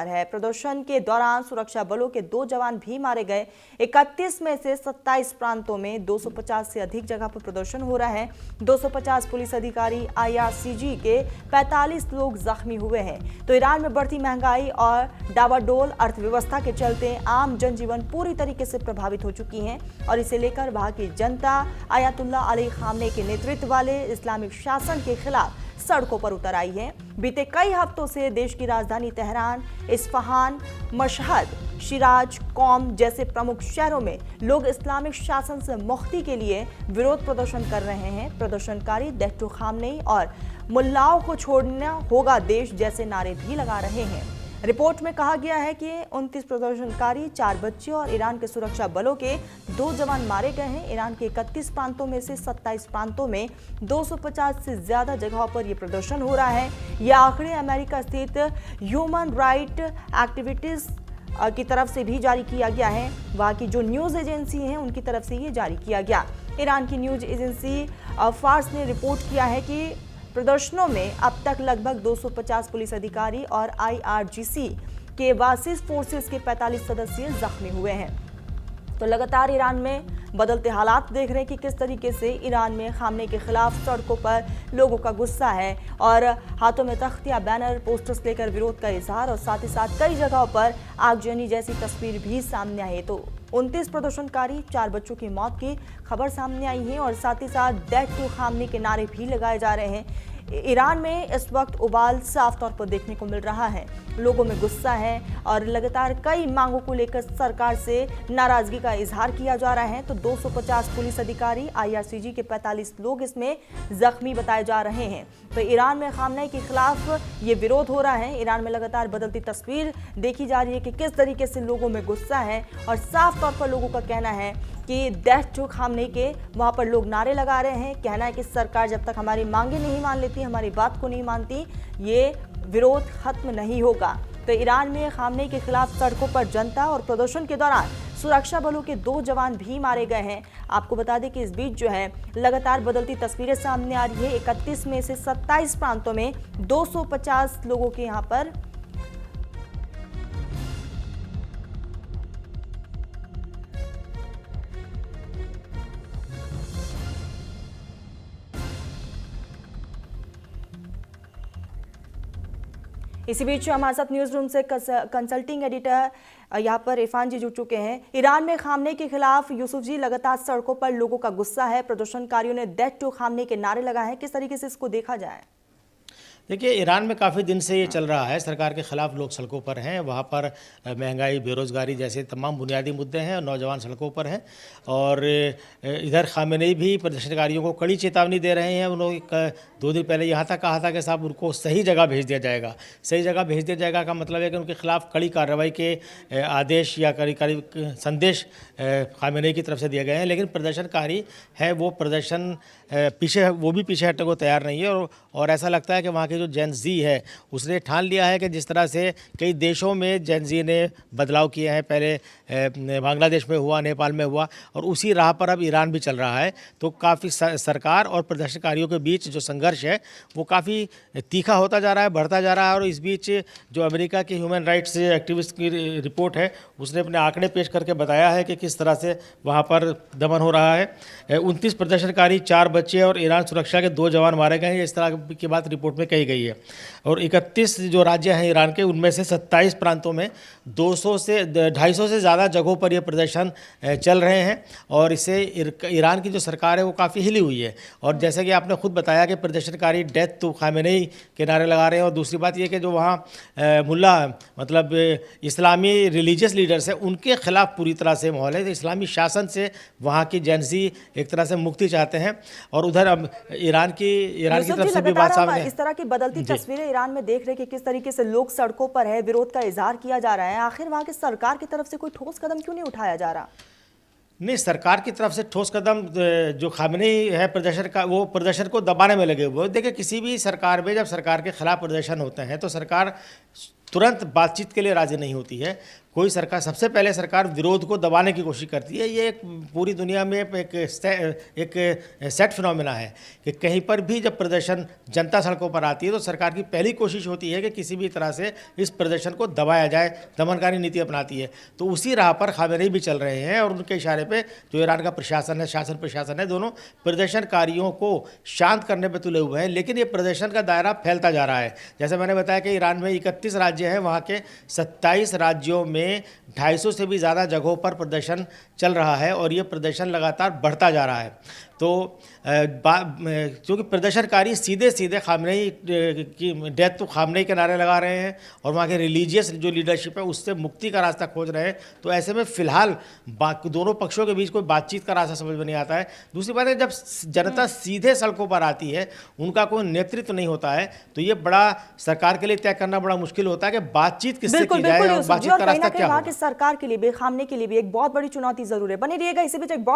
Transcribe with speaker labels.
Speaker 1: है। प्रदर्शन के दौरान सुरक्षा बलों के 2 जवान भी मारे गए। 31 में से 27 प्रांतों में 250 से अधिक जगह पर प्रदर्शन हो रहा है। 250 पुलिस अधिकारी, IRCG के 45 लोग जख्मी हुए हैं। तो ईरान में बढ़ती महंगाई और डावाडोल अर्थव्यवस्था के चलते आम जनजीवन पूरी तरीके से प्रभावित हो चुकी है और इसे लेकर वहां की जनता आयतुल्लाह अली खामने के नेतृत्व वाले इस्लामिक शासन के खिलाफ सड़कों पर उतर आई है। बीते कई हफ्तों से देश की राजधानी तेहरान, इस्फहान, मशहद, शिराज, कौम जैसे प्रमुख शहरों में लोग इस्लामिक शासन से मुक्ति के लिए विरोध प्रदर्शन कर रहे हैं। प्रदर्शनकारी देह टू खामनेई और मुल्लाओं को छोड़ना होगा देश जैसे नारे भी लगा रहे हैं। रिपोर्ट में कहा गया है कि 29 प्रदर्शनकारी, 4 बच्चे और ईरान के सुरक्षा बलों के 2 जवान मारे गए हैं। ईरान के 31 प्रांतों में से 27 प्रांतों में 250 से ज्यादा जगहों पर यह प्रदर्शन हो रहा है। यह आंकड़े अमेरिका स्थित ह्यूमन राइट एक्टिविटीज की तरफ से भी जारी किया गया है। वहां की जो न्यूज एजेंसी है उनकी तरफ से ये जारी किया गया। ईरान की न्यूज एजेंसी फार्स ने रिपोर्ट किया है कि प्रदर्शनों में अब तक लगभग 250 पुलिस अधिकारी और IRGC के वासिस फोर्सेस के 45 सदस्य जख्मी हुए हैं। तो लगातार ईरान में बदलते हालात देख रहे हैं कि किस तरीके से ईरान में खामने के खिलाफ सड़कों पर लोगों का गुस्सा है और हाथों में तख्तियां, बैनर, पोस्टर्स लेकर विरोध का इजहार और साथ ही साथ कई जगहों पर आगजनी जैसी तस्वीर भी सामने आई है। तो 29 प्रदर्शनकारी, 4 बच्चों की मौत की खबर सामने आई है और साथ ही साथ डेथ टू खामने के नारे भी लगाए जा रहे हैं। ईरान में इस वक्त उबाल साफ तौर पर देखने को मिल रहा है। लोगों में गुस्सा है और लगातार कई मांगों को लेकर सरकार से नाराजगी का इजहार किया जा रहा है। तो 250 पुलिस अधिकारी, IRCG के 45 लोग इसमें जख्मी बताए जा रहे हैं। तो ईरान में खामनेई के खिलाफ ये विरोध हो रहा है। ईरान में लगातार बदलती तस्वीर देखी जा रही है कि किस तरीके से लोगों में गुस्सा है और साफ तौर पर लोगों का कहना है कि डेथ टू खामनेई के वहां पर लोग नारे लगा रहे हैं। कहना है कि सरकार जब तक हमारी मांगे नहीं मान लेती, हमारी बात को नहीं मानती, ये विरोध खत्म नहीं होगा। तो ईरान में खामनेई के खिलाफ सड़कों पर जनता और प्रदर्शन के दौरान सुरक्षा बलों के 2 जवान भी मारे गए हैं। आपको बता दें कि इस बीच जो है लगातार बदलती तस्वीरें सामने आ रही है। 31 में से 27 प्रांतों में 250 लोगों के यहाँ पर इसी बीच हमारे साथ न्यूज रूम से कंसल्टिंग एडिटर यहाँ पर इरफान जी जुड़ चुके हैं। ईरान में खामनेई के खिलाफ यूसुफ जी, लगातार सड़कों पर लोगों का गुस्सा है, प्रदर्शनकारियों ने डेथ टू खामनेई के नारे लगाए हैं, किस तरीके से इसको देखा जाए?
Speaker 2: देखिए, ईरान में काफ़ी दिन से ये चल रहा है, सरकार के ख़िलाफ़ लोग सड़कों पर हैं। वहाँ पर महंगाई, बेरोज़गारी जैसे तमाम बुनियादी मुद्दे हैं और नौजवान सड़कों पर हैं। और इधर खामेनेई भी प्रदर्शनकारियों को कड़ी चेतावनी दे रहे हैं। उन्होंने 2 दिन पहले यहाँ तक कहा था कि साहब उनको सही जगह भेज दिया जाएगा। सही जगह भेज दिया जाएगा का मतलब है कि उनके खिलाफ़ कड़ी कार्रवाई के आदेश या कड़ी संदेश खामेनेई की तरफ से दिए गए हैं। लेकिन प्रदर्शनकारी है वो प्रदर्शन वो भी पीछे हटने को तैयार नहीं है। और ऐसा लगता है कि वहाँ के जो जेन ज़ी है उसने ठान लिया है कि जिस तरह से कई देशों में जेन ज़ी ने बदलाव किए हैं, पहले बांग्लादेश में हुआ, नेपाल में हुआ, और उसी राह पर अब ईरान भी चल रहा है। तो काफ़ी सरकार और प्रदर्शनकारियों के बीच जो संघर्ष है वो काफ़ी तीखा होता जा रहा है, बढ़ता जा रहा है। और इस बीच जो अमेरिका की ह्यूमन राइट्स एक्टिविस्ट की रिपोर्ट है उसने अपने आंकड़े पेश करके बताया है कि किस तरह से वहाँ पर दमन हो रहा है। 29 प्रदर्शनकारी, 4 बच्चे और ईरान सुरक्षा के 2 जवान मारे गए हैं, इस तरह की बात रिपोर्ट में कही गई है। और 31 जो राज्य हैं ईरान के, उनमें से 27 प्रांतों में 250 से ज़्यादा जगहों पर ये प्रदर्शन चल रहे हैं। और इससे ईरान की जो सरकार है वो काफ़ी हिली हुई है। और जैसे कि आपने खुद बताया कि प्रदर्शनकारी डेथ टू खामेनेई के नारे लगा रहे हैं। और दूसरी बात ये कि जो वहाँ मुल्ला मतलब इस्लामी रिलीजियस लीडर्स हैं उनके खिलाफ पूरी तरह से माहौल है। तो इस्लामी शासन से वहाँ की जेन ज़ी एक तरह से मुक्ति चाहते हैं। और उधर अब ईरान की तरफ से भी बात सामने
Speaker 1: इस तरह की बदलती तस्वीरें ईरान में देख रहे कि किस तरीके से लोग सड़कों पर है, विरोध का इजहार किया जा रहा है। आखिर वहां की सरकार की तरफ से कोई ठोस कदम क्यों नहीं उठाया जा रहा?
Speaker 2: नहीं, सरकार की तरफ से ठोस कदम जो खामेनेई है वो प्रदर्शन को दबाने में लगे हुए। देखिए, किसी भी सरकार में जब सरकार के खिलाफ प्रदर्शन होते हैं तो सरकार तुरंत बातचीत के लिए राजी नहीं होती है। कोई सरकार, सबसे पहले सरकार विरोध को दबाने की कोशिश करती है। ये एक पूरी दुनिया में एक सेट फिनोमेना है कि कहीं पर भी जब प्रदर्शन, जनता सड़कों पर आती है तो सरकार की पहली कोशिश होती है कि किसी भी तरह से इस प्रदर्शन को दबाया जाए, दमनकारी नीति अपनाती है। तो उसी राह पर खामेनेई भी चल रहे हैं और उनके इशारे पे जो ईरान का प्रशासन है, शासन प्रशासन है, दोनों प्रदर्शनकारियों को शांत करने पर तुले हुए हैं। लेकिन ये प्रदर्शन का दायरा फैलता जा रहा है। जैसे मैंने बताया कि ईरान में 31 राज्य हैं, वहाँ के 27 राज्यों में 250 से भी ज़्यादा जगहों पर प्रदर्शन चल रहा है और ये प्रदर्शन लगातार बढ़ता जा रहा है। तो क्योंकि प्रदर्शनकारी सीधे सीधे खामनेई की डेथ तो खामनेई के नारे लगा रहे हैं और वहाँ के रिलीजियस जो लीडरशिप है उससे मुक्ति का रास्ता खोज रहे हैं। तो ऐसे में फ़िलहाल दोनों पक्षों के बीच कोई बातचीत का रास्ता समझ में नहीं आता है। दूसरी बात है, जब जनता सीधे सड़कों पर आती है, उनका कोई नेतृत्व नहीं होता है, तो ये बड़ा सरकार के लिए तय करना बड़ा मुश्किल होता है कि बातचीत किससे की जाए और बातचीत का रास्ता क्या होगा।
Speaker 1: सरकार के लिए भी, खामने के लिए भी एक बहुत बड़ी चुनौती जरूर है। बने रहिएगा इसी बीच एक बहुत